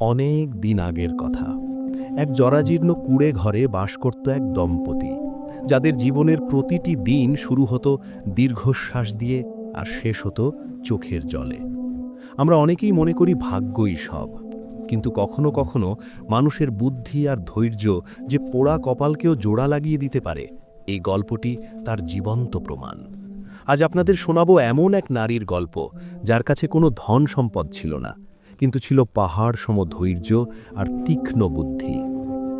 অনেক দিন আগের কথা। এক জরাজীর্ণ কুঁড়ে ঘরে বাস করত এক দম্পতি, যাদের জীবনের প্রতিটি দিন শুরু হতো দীর্ঘশ্বাস দিয়ে আর শেষ হতো চোখের জলে। আমরা অনেকেই মনে করি ভাগ্যই সব, কিন্তু কখনো কখনো মানুষের বুদ্ধি আর ধৈর্য যে পোড়া কপালকেও জোড়া লাগিয়ে দিতে পারে, এই গল্পটি তার জীবন্ত প্রমাণ। আজ আপনাদের শোনাবো এমন এক নারীর গল্প, যার কাছে কোনো ধন সম্পদ ছিল না, কিন্তু ছিল পাহাড় সম ধৈর্য আর তীক্ষ্ণ বুদ্ধি।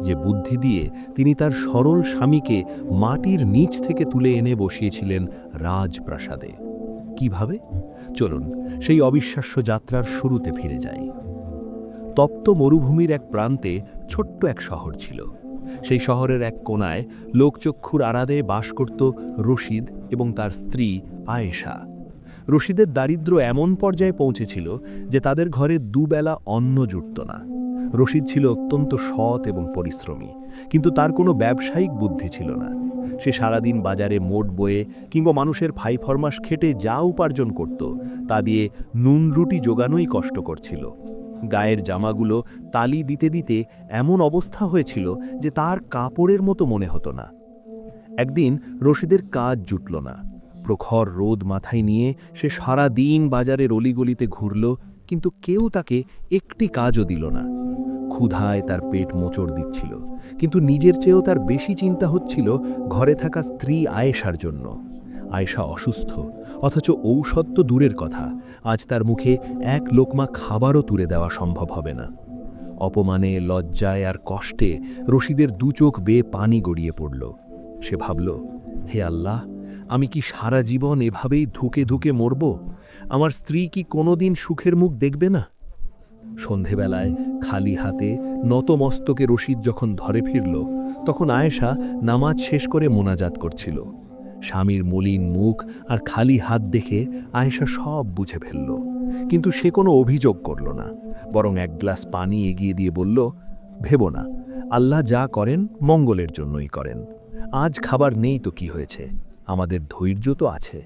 যে বুদ্ধি দিয়ে তিনি তার সরল স্বামীকে মাটির নিচ থেকে তুলে এনে বসিয়েছিলেন রাজপ্রাসাদে। কিভাবে? চলুন সেই অবিশ্বাস্য যাত্রার শুরুতে ফিরে যাই। তপ্ত মরুভূমির এক প্রান্তে ছোট্ট এক শহর ছিল। সেই শহরের এক কোণায় লোকচক্ষুর আড়ালে বাস করত রশিদ এবং তার স্ত্রী আয়েশা। রশিদের দারিদ্র্য এমন পর্যায়ে পৌঁছেছিল যে তাদের ঘরে দুবেলা অন্ন জুটত না। রশিদ ছিল অত্যন্ত সৎ এবং পরিশ্রমী, কিন্তু তার কোনো ব্যবসায়িক বুদ্ধি ছিল না। সে সারাদিন বাজারে মোট বয়ে কিংবা মানুষের ফাইফরমাস খেটে যা উপার্জন করত, তা দিয়ে নুন রুটি জোগানোই কষ্ট করছিল। গায়ের জামাগুলো তালি দিতে দিতে এমন অবস্থা হয়েছিল যে তার কাপড়ের মতো মনে হতো না। একদিন রশিদের কাজ জুটল না। প্রখর রোদ মাথায় নিয়ে সে সারা দিন বাজারের অলিগলিতে ঘুরল, কিন্তু কেউ তাকে একটি কাজও দিল না। ক্ষুধায় তার পেট মোচড় দিচ্ছিল, কিন্তু নিজের চেয়েও তার বেশি চিন্তা হচ্ছিল ঘরে থাকা স্ত্রী আয়েশার জন্য। আয়েশা অসুস্থ, অথচ ঔষধ তো দূরের কথা, আজ তার মুখে এক লোকমা খাবারও তুলে দেওয়া সম্ভব হবে না। অপমানে, লজ্জায় আর কষ্টে রশিদের দু চোখ বেয়ে পানি গড়িয়ে পড়ল। সে ভাবল, হে আল্লাহ, আমি কি সারা জীবন এভাবেই ধুকে ধুকে মরব? আমার স্ত্রী কি কোনোদিন সুখের মুখ দেখবে না? সন্ধেবেলায় খালি হাতে নত মস্তকে রশিদ যখন ধরে ফিরল, তখন আয়েশা নামাজ শেষ করে মোনাজাত করছিল। স্বামীর মলিন মুখ আর খালি হাত দেখে আয়েশা সব বুঝে ফেলল, কিন্তু সে কোনো অভিযোগ করল না, বরং এক গ্লাস পানি এগিয়ে দিয়ে বলল, ভেবো না, আল্লাহ যা করেন মঙ্গলের জন্যই করেন। আজ খাবার নেই তো কি হয়েছে, আমাদের ধৈর্য তো আছে।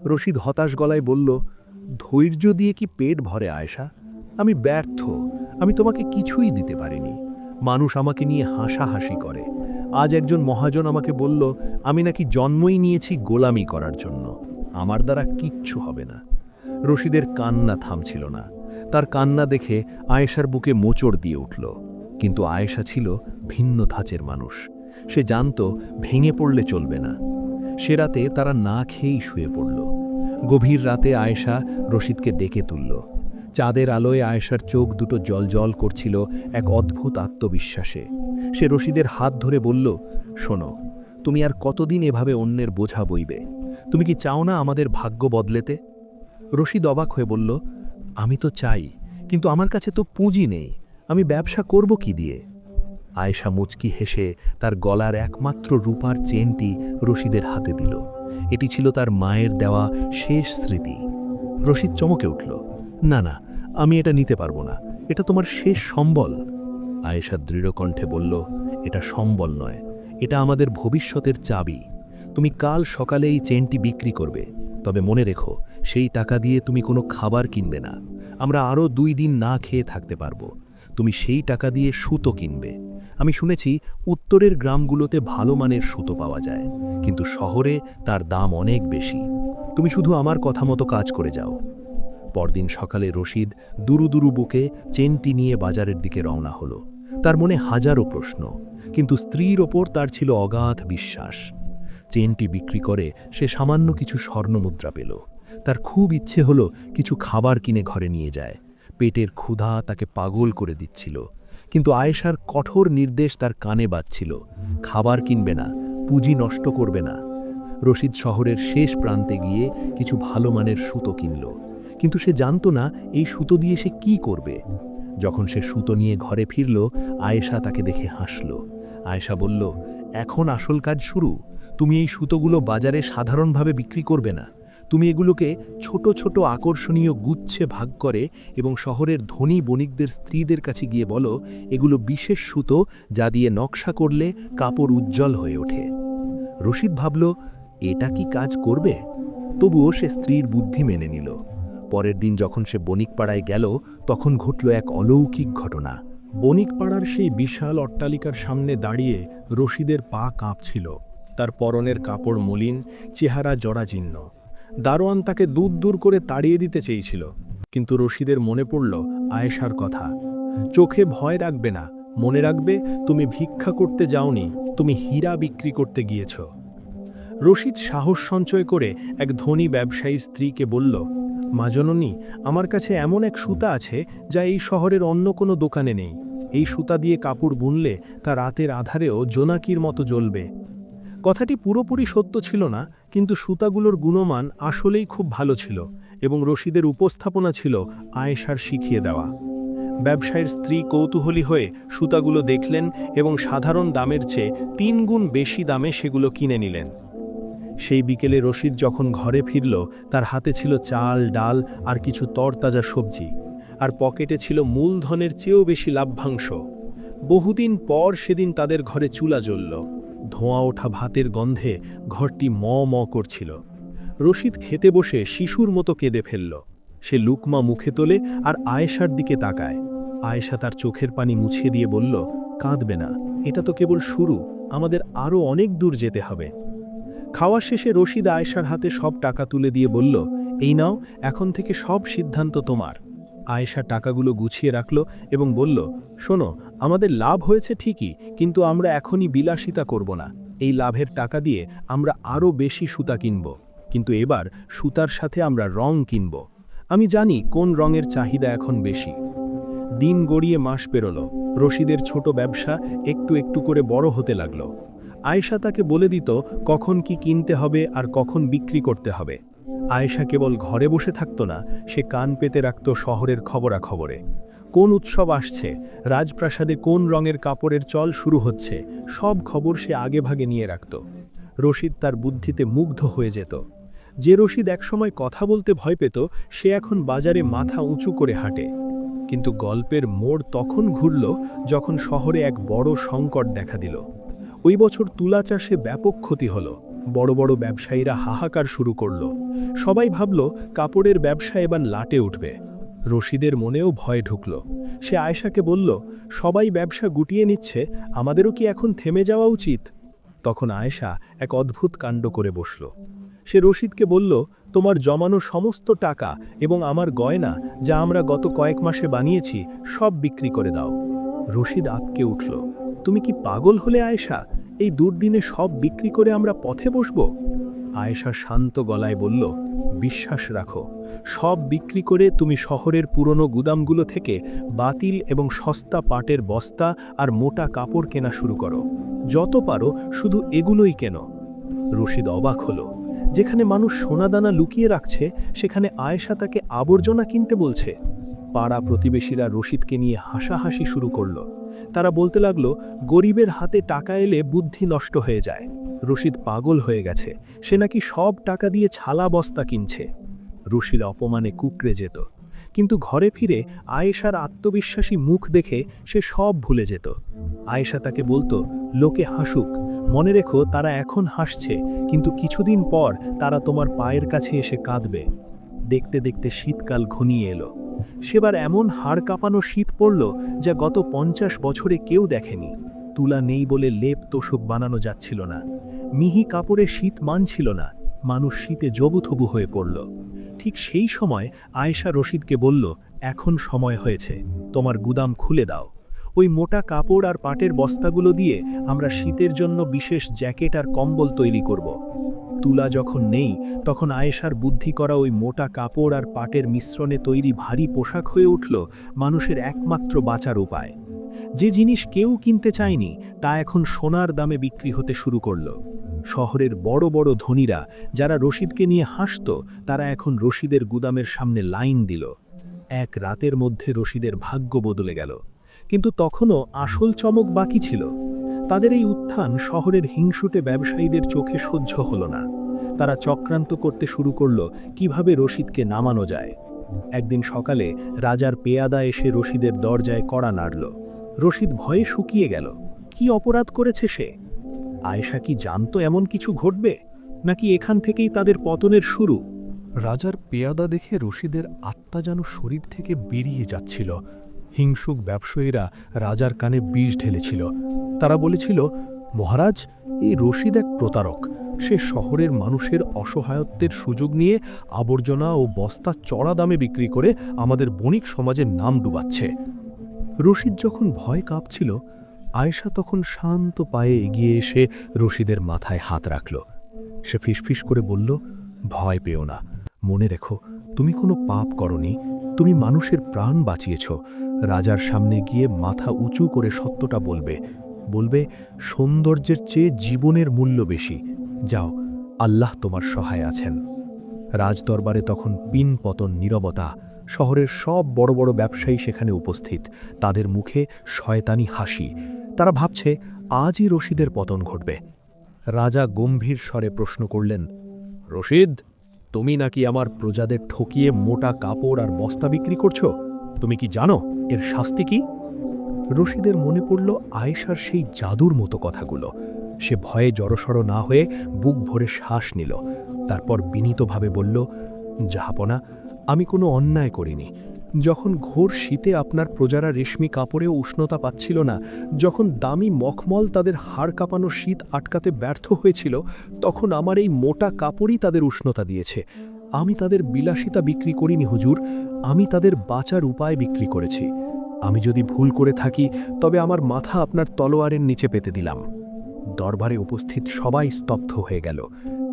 রশিদ হতাশ গলায় বলল, ধৈর্য দিয়ে কি পেট ভরে আয়েশা? আমি ব্যর্থ, আমি তোমাকে কিছুই দিতে পারিনি। মানুষ আমাকে নিয়ে হাসাহাসি করে। আজ একজন মহাজন আমাকে বলল, আমি নাকি জন্মই নিয়েছি গোলামি করার জন্য। আমার দ্বারা কিচ্ছু হবে না। রশিদের কান্না থামছিল না। তার কান্না দেখে আয়েশার বুকে মোচড় দিয়ে উঠল, কিন্তু আয়েশা ছিল ভিন্ন ধাঁচের মানুষ। সে জানত ভেঙে পড়লে চলবে না। সে রাতে তারা না খেয়েই শুয়ে পড়ল। গভীর রাতে আয়েশা রশিদকে ডেকে তুলল। চাঁদের আলোয় আয়েশার চোখ দুটো জলজল করছিল এক অদ্ভুত আত্মবিশ্বাসে। সে রশিদের হাত ধরে বলল, শোনো, তুমি আর কতদিন এভাবে অন্যের বোঝা বইবে? তুমি কি চাও না আমাদের ভাগ্য বদলেতে? রশিদ অবাক হয়ে বলল, আমি তো চাই, কিন্তু আমার কাছে তো পুঁজি নেই। আমি ব্যবসা করব কি দিয়ে? আয়েশা মুচকি হেসে তার গলার একমাত্র রূপার চেনটি রশিদের হাতে দিল। এটি ছিল তার মায়ের দেওয়া শেষ স্মৃতি। রশিদ চমকে উঠল, না না, আমি এটা নিতে পারবো না, এটা তোমার শেষ সম্বল। আয়েশা দৃঢ় কণ্ঠে বলল, এটা সম্বল নয়, এটা আমাদের ভবিষ্যতের চাবি। তুমি কাল সকালে এই চেনটি বিক্রি করবে, তবে মনে রেখো, সেই টাকা দিয়ে তুমি কোনো খাবার কিনবে না। আমরা আরও 2 দিন না খেয়ে থাকতে পারবো। তুমি সেই টাকা দিয়ে সুতো কিনবে। আমি শুনেছি উত্তরের গ্রামগুলোতে ভালো মানের সুতো পাওয়া যায়, কিন্তু শহরে তার দাম অনেক বেশি। তুমি শুধু আমার কথা মতো কাজ করে যাও। পরদিন সকালে রশিদ দুরু দুরু বুকে চেনটি নিয়ে বাজারের দিকে রওনা হলো। তার মনে হাজারো প্রশ্ন, কিন্তু স্ত্রীর ওপর তার ছিল অগাধ বিশ্বাস। চেনটি বিক্রি করে সে সামান্য কিছু স্বর্ণমুদ্রা পেল। তার খুব ইচ্ছে হলো কিছু খাবার কিনে ঘরে নিয়ে যায়। পেটের ক্ষুধা তাকে পাগল করে দিচ্ছিল, কিন্তু আয়েশার কঠোর নির্দেশ তার কানে বাজছিল, খাবার কিনবে না, পুঁজি নষ্ট করবে না। রশিদ শহরের শেষ প্রান্তে গিয়ে কিছু ভালো মানের সুতো কিনল, কিন্তু সে জানত না এই সুতো দিয়ে সে কি করবে। যখন সে সুতো নিয়ে ঘরে ফিরল, আয়েশা তাকে দেখে হাসল। আয়েশা বলল, এখন আসল কাজ শুরু। তুমি এই সুতোগুলো বাজারে সাধারণভাবে বিক্রি করবে না। তুমি এগুলোকে ছোট ছোট আকর্ষণীয় গুচ্ছে ভাগ করে এবং শহরের ধনী বণিকদের স্ত্রীদের কাছে গিয়ে বলো, এগুলো বিশেষ সুতো, যা দিয়ে নকশা করলে কাপড় উজ্জ্বল হয়ে ওঠে। রশিদ ভাবল, এটা কি কাজ করবে? তবুও সে স্ত্রীর বুদ্ধি মেনে নিল। পরের দিন যখন সে বণিকপাড়ায় গেল তখন ঘটল এক অলৌকিক ঘটনা। বণিকপাড়ার সেই বিশাল অট্টালিকার সামনে দাঁড়িয়ে রশিদের পা কাঁপছিল। তার পরনের কাপড় মলিন, চেহারা জরাজীর্ণ। দারোয়ান তাকে দূর দূর করে তাড়িয়ে দিতে চেয়েছিল, কিন্তু রশিদের মনে পড়ল আয়েশার কথা। চোখে ভয় রাখবে না, মনে রাখবে তুমি ভিক্ষা করতে যাওনি, তুমি হীরা বিক্রি করতে গিয়েছ। রশিদ সাহস সঞ্চয় করে এক ধনী ব্যবসায়ীর স্ত্রীকে বলল, মা জননী, আমার কাছে এমন এক সুতা আছে যা এই শহরের অন্য কোনো দোকানে নেই। এই সুতা দিয়ে কাপড় বুনলে তা রাতের আধারেও জোনাকির মতো জ্বলবে। কথাটি পুরোপুরি সত্য ছিল না, কিন্তু সুতাগুলোর গুণমান আসলেই খুব ভালো ছিল এবং রশিদের উপস্থাপনা ছিল আয়েশার শিখিয়ে দেওয়া। ব্যবসায়ীর স্ত্রী কৌতূহলী হয়ে সুতাগুলো দেখলেন এবং সাধারণ দামের চেয়ে 3 গুণ বেশি দামে সেগুলো কিনে নিলেন। সেই বিকেলে রশিদ যখন ঘরে ফিরল, তার হাতে ছিল চাল, ডাল আর কিছু তরতাজা সবজি, আর পকেটে ছিল মূলধনের চেয়েও বেশি লাভ্যাংশ। বহুদিন পর সেদিন তাদের ঘরে চুলা জ্বলল। ধোঁয়া ওঠা ভাতের গন্ধে ঘরটি ম ম করছিল। রশিদ খেতে বসে শিশুর মতো কেঁদে ফেলল। সে লুকমা মুখে তোলে আর আয়েশার দিকে তাকায়। আয়েশা তার চোখের পানি মুছিয়ে দিয়ে বলল, কাঁদবে না, এটা তো কেবল শুরু, আমাদের আরও অনেক দূর যেতে হবে। খাওয়া শেষে রশিদ আয়েশার হাতে সব টাকা তুলে দিয়ে বলল, এই নাও, এখন থেকে সব সিদ্ধান্ত তোমার। আয়েশা টাকাগুলো গুছিয়ে রাখল এবং বলল, শোনো, আমাদের লাভ হয়েছে ঠিকই, কিন্তু আমরা এখনই বিলাসিতা করব না। এই লাভের টাকা দিয়ে আমরা আরও বেশি সুতা কিনব, কিন্তু এবার সুতার সাথে আমরা রং কিনব। আমি জানি কোন রঙের চাহিদা এখন বেশি। দিন গড়িয়ে মাস পেরোল। রশিদের ছোট ব্যবসা একটু একটু করে বড় হতে লাগল। আয়েশা তাকে বলে দিত কখন কি কিনতে হবে আর কখন বিক্রি করতে হবে। আয়েশা কেবল ঘরে বসে থাকত না, সে কান পেতে রাখত শহরের খবরাখবরে। কোন উৎসব আসছে, রাজপ্রাসাদে কোন রঙের কাপড়ের চল শুরু হচ্ছে, সব খবর সে আগেভাগে নিয়ে রাখত। রশিদ তার বুদ্ধিতে মুগ্ধ হয়ে যেত। যে রশিদ একসময় কথা বলতে ভয় পেত, সে এখন বাজারে মাথা উঁচু করে হাঁটে। কিন্তু গল্পের মোড় তখন ঘুরল যখন শহরে এক বড় সংকট দেখা দিল। ওই বছর তুলা চাষে ব্যাপক ক্ষতি হলো। বড় বড় ব্যবসায়ীরা হাহাকার শুরু করল। সবাই ভাবল কাপড়ের ব্যবসা এবার লাটে উঠবে। রশিদের মনেও ভয় ঢুকল। সে আয়েশাকে বলল, সবাই ব্যবসা গুটিয়ে নিচ্ছে, আমাদেরও কি এখন থেমে যাওয়া উচিত? তখন আয়েশা এক অদ্ভুত কাণ্ড করে বসল। সে রশিদকে বলল, তোমার জমানো সমস্ত টাকা এবং আমার গয়না যা আমরা গত কয়েক মাসে বানিয়েছি সব বিক্রি করে দাও। রশিদ আঁতকে উঠল। তুমি কি পাগল হলে আয়েশা? এই দুর্দিনে সব বিক্রি করে আমরা পথে বসব? আয়েশা শান্ত গলায় বলল, বিশ্বাস রাখো, সব বিক্রি করে তুমি শহরের পুরনো গুদামগুলো থেকে বাতিল এবং সস্তা পাটের বস্তা আর মোটা কাপড় কেনা শুরু করো। যত পারো শুধু এগুলোই কেন। রশিদ অবাক হলো। যেখানে মানুষ সোনাদানা লুকিয়ে রাখছে, সেখানে আয়েশা তাকে আবর্জনা কিনতে বলছে। পাড়া প্রতিবেশীরা রশিদকে নিয়ে হাসাহাসি শুরু করল। তারা বলতে লাগলো, গরিবের হাতে টাকা এলে বুদ্ধি নষ্ট হয়ে যায়। রশিদ পাগল হয়ে গেছে, সে নাকি সব টাকা দিয়ে ছালা বস্তা কিনছে। রশিদ অপমানে কুঁকড়ে যেত, কিন্তু ঘরে ফিরে আয়েশার আত্মবিশ্বাসী মুখ দেখে সে সব ভুলে যেত। আয়েশা তাকে বলতো, লোকে হাসুক, মনে রেখো তারা এখন হাসছে, কিন্তু কিছুদিন পর তারা তোমার পায়ের কাছে এসে কাঁদবে। দেখতে দেখতে শীতকাল ঘনিয়ে এলো। সেবার এমন হাড় কাঁপানো শীত পড়ল যা গত 50 বছরে কেউ দেখেনি। তুলা নেই বলে লেপ তোষক বানানো যাচ্ছিল না। মিহি কাপড়ে শীত মানছিল না, মানুষ শীতে জবুথবু হয়ে পড়ল। ঠিক সেই সময় আয়েশা রশিদকে বলল, এখন সময় হয়েছে, তোমার গুদাম খুলে দাও। ওই মোটা কাপড় আর পাটের বস্তাগুলো দিয়ে আমরা শীতের জন্য বিশেষ জ্যাকেট আর কম্বল তৈরি করব। তুলা যখন নেই, তখন আয়েশার বুদ্ধি করা ওই মোটা কাপড় আর পাটের মিশ্রণে তৈরি ভারী পোশাক হয়ে উঠল মানুষের একমাত্র বাঁচার উপায়। যে জিনিস কেউ কিনতে চায়নি, তা এখন সোনার দামে বিক্রি হতে শুরু করল। শহরের বড় বড় ধনীরা যারা রশিদকে নিয়ে হাসত, তারা এখন রশিদের গুদামের সামনে লাইন দিল। এক রাতের মধ্যে রশিদের ভাগ্য বদলে গেল। কিন্তু তখনও আসল চমক বাকি ছিল। তাদের এই উত্থান শহরের হিংসুটে ব্যবসায়ীদের চোখে সহ্য হলো না। তারা চক্রান্ত করতে শুরু করল কিভাবে রশিদকে নামানো যায়। একদিন সকালে রাজার পেয়াদা এসে রশিদের দরজায় কড়া নাড়ল। রশিদ ভয়ে শুকিয়ে গেল। কি অপরাধ করেছে সে? আয়েশা কি জানতো এমন কিছু ঘটবে, নাকি এখান থেকেই তাদের পতনের শুরু? রাজার পেয়াদা দেখে রশিদের আত্মা যেন শরীর থেকে বেরিয়ে যাচ্ছিল। হিংসুক ব্যবসায়ীরা রাজার কানে বিষ ঢেলেছিল। তারা বলেছিল, মহারাজ, এই রশিদ এক প্রতারক। সে শহরের মানুষের অসহায়ত্বের সুযোগ নিয়ে আবর্জনা ও বস্তা চড়া দামে বিক্রি করে আমাদের বণিক সমাজের নাম ডুবাচ্ছে। রশিদ যখন ভয় কাঁপছিল, আয়েশা তখন শান্ত পায়ে এগিয়ে এসে রশিদের মাথায় হাত রাখল। সে ফিসফিস করে বলল, ভয় পেও না, মনে রেখো তুমি কোনো পাপ করনি, তুমি মানুষের প্রাণ বাঁচিয়েছ। রাজার সামনে গিয়ে মাথা উঁচু করে সত্যটা বলবে, বলবে সৌন্দর্যের চেয়ে জীবনের মূল্য বেশি। যাও, আল্লাহ তোমার সহায় আছেন। রাজদরবারে তখন পিন পতন নীরবতা। শহরের সব বড় বড় ব্যবসায়ী সেখানে উপস্থিত, তাদের মুখে শয়তানি হাসি। তারা ভাবছে আজই রশিদের পতন ঘটবে। রাজা গম্ভীর স্বরে প্রশ্ন করলেন, রশিদ, তুমি নাকি আমার প্রজাদের ঠকিয়ে মোটা কাপড় আর বস্তা বিক্রি করছো? তুমি কি জানো এর শাস্তি কি? রশিদের মনে পড়ল আয়েশার সেই জাদুর মতো কথাগুলো। সে ভয়ে জড়সড় না হয়ে বুক ভরে শ্বাস নিল। তারপর বিনীতভাবে বলল, জাহাপনা, আমি কোনো অন্যায় করিনি। যখন ঘোর শীতে আপনার প্রজারা রেশমি কাপড়েও উষ্ণতা পাচ্ছিল না, যখন দামি মখমল তাদের হাড় কাঁপানো শীত আটকাতে ব্যর্থ হয়েছিল, তখন আমার এই মোটা কাপড়ই তাদের উষ্ণতা দিয়েছে। আমি তাদের বিলাসিতা বিক্রি করিনি হুজুর, আমি তাদের বাঁচার উপায় বিক্রি করেছি। আমি যদি ভুল করে থাকি তবে আমার মাথা আপনার তলোয়ারের নিচে পেতে দিলাম। দরবারে উপস্থিত সবাই স্তব্ধ হয়ে গেল।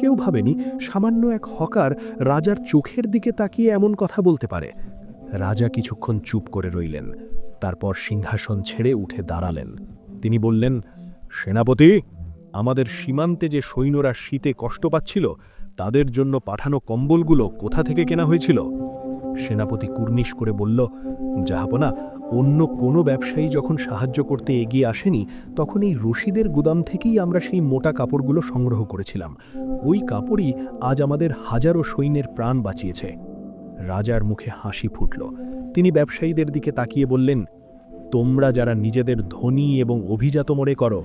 কেউ ভাবেনি সামান্য এক হকার রাজার চোখের দিকে তাকিয়ে এমন কথা বলতে পারে। রাজা কিছুক্ষণ চুপ করে রইলেন, তারপর সিংহাসন ছেড়ে উঠে দাঁড়ালেন। তিনি বললেন, সেনাপতি, আমাদের সীমান্তে যে সৈন্যরা শীতে কষ্ট পাচ্ছিল, তাদের জন্য পাঠানো কম্বলগুলো কোথা থেকে কেনা হয়েছিল? সেনাপতি কুর্নিশ করে বলল, জাহাপনা, অন্য কোনো ব্যবসায়ী যখন সাহায্য করতে এগিয়ে আসেনি, তখন এই রশিদের গুদাম থেকেই আমরা সেই মোটা কাপড়গুলো সংগ্রহ করেছিলাম। ওই কাপড়ই আজ আমাদের হাজারো সৈন্যের প্রাণ বাঁচিয়েছে। রাজার মুখে হাসি ফুটল। তিনি ব্যবসায়ীদের দিকে তাকিয়ে বললেন, তোমরা যারা নিজেদের ধনী এবং অভিজাত মনে করো,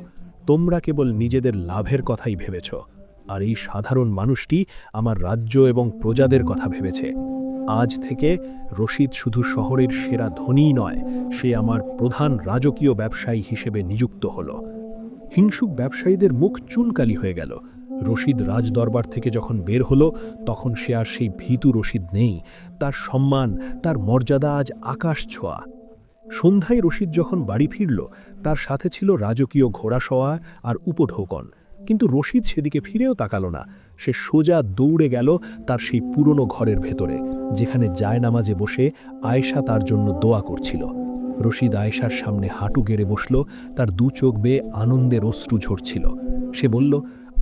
তোমরা কেবল নিজেদের লাভের কথাই ভেবেছ, আর এই সাধারণ মানুষটি আমার রাজ্য এবং প্রজাদের কথা ভেবেছে। আজ থেকে রশিদ শুধু শহরের সেরা ধনীই নয়, সে আমার প্রধান রাজকীয় ব্যবসায়ী হিসেবে নিযুক্ত হল। হিংসুক ব্যবসায়ীদের মুখ চুনকালি হয়ে গেল। রশিদ রাজদরবার থেকে যখন বের হলো, তখন সে আর সেই ভীতু রশিদ নেই। তার সম্মান, তার মর্যাদা আজ আকাশ ছোঁয়া। সন্ধ্যায় রশিদ যখন বাড়ি ফিরল, তার সাথে ছিল রাজকীয় ঘোড়াসওয়া আর উপঢৌকন। কিন্তু রশিদ সেদিকে ফিরেও তাকালো না। সে সোজা দৌড়ে গেল তার সেই পুরনো ঘরের ভেতরে, যেখানে জায়নামাজে বসে আয়েশা তার জন্য দোয়া করছিল। রশিদ আয়েশার সামনে হাঁটু গেড়ে বসল, তার দু চোখ বেয়ে আনন্দের অশ্রু ঝরছিল। সে বলল,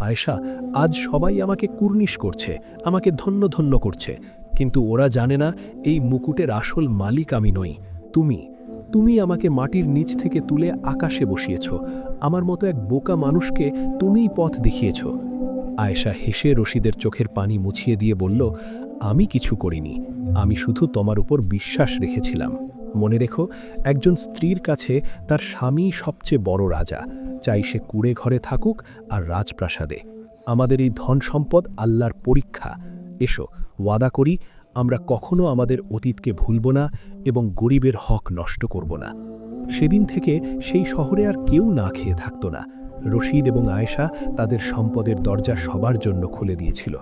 আয়েশা, আজ সবাই আমাকে কুর্নিশ করছে, আমাকে ধন্য ধন্য করছে, কিন্তু ওরা জানে না এই মুকুটের আসল মালিক আমি নই, তুমি। তুমি আমাকে মাটির নিচ থেকে তুলে আকাশে বসিয়েছ। আমার মতো এক বোকা মানুষকে তুমিই পথ দেখিয়েছ। আয়েশা হেসে রশিদের চোখের পানি মুছিয়ে দিয়ে বলল, আমি কিছু করিনি, আমি শুধু তোমার উপর বিশ্বাস রেখেছিলাম। মনে রেখো, একজন স্ত্রীর কাছে তার স্বামী সবচেয়ে বড় রাজা, চাই সে কুঁড়ে ঘরে থাকুক আর রাজপ্রাসাদে। আমাদের এই ধন সম্পদ আল্লাহর পরীক্ষা। এসো, ওয়াদা করি আমরা কখনো আমাদের অতীতকে ভুলব না এবং গরিবের হক নষ্ট করব না। সেদিন থেকে সেই শহরে আর কেউ না খেয়ে থাকত না। রশিদ এবং আয়েশা তাদের সম্পদের দরজা সবার জন্য খুলে দিয়েছিল।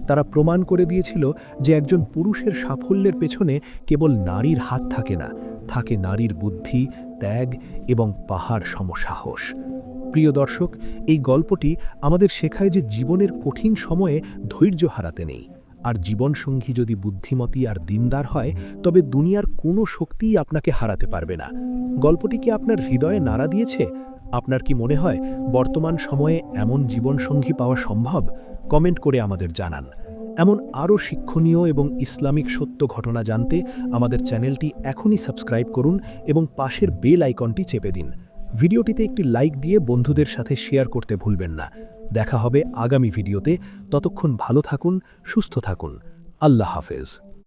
তারা প্রমাণ করে দিয়েছিল যে একজন পুরুষের সাফল্যের পেছনে কেবল নারীর হাত থাকে না, থাকে নারীর বুদ্ধি, ত্যাগ এবং পাহাড় সমসাহস। প্রিয় দর্শক, এই গল্পটি আমাদের শেখায় যে জীবনের কঠিন সময়ে ধৈর্য হারাতে নেই। আর জীবনসঙ্গী যদি বুদ্ধিমতী আর দিনদার হয়, তবে দুনিয়ার কোনো শক্তিই আপনাকে হারাতে পারবে না। গল্পটি কি আপনার হৃদয়ে নাড়া দিয়েছে? আপনার কি মনে হয় বর্তমান সময়ে এমন জীবনসঙ্গী পাওয়া সম্ভব? কমেন্ট করে আমাদের জানান। এমন আরও শিক্ষণীয় এবং ইসলামিক সত্য ঘটনা জানতে আমাদের চ্যানেলটি এখনই সাবস্ক্রাইব করুন এবং পাশের বেল আইকনটি চেপে দিন। ভিডিওটিতে একটি লাইক দিয়ে বন্ধুদের সাথে শেয়ার করতে ভুলবেন না। দেখা হবে আগামী ভিডিওতে। ততক্ষণ ভালো থাকুন, সুস্থ থাকুন। আল্লাহ হাফেজ।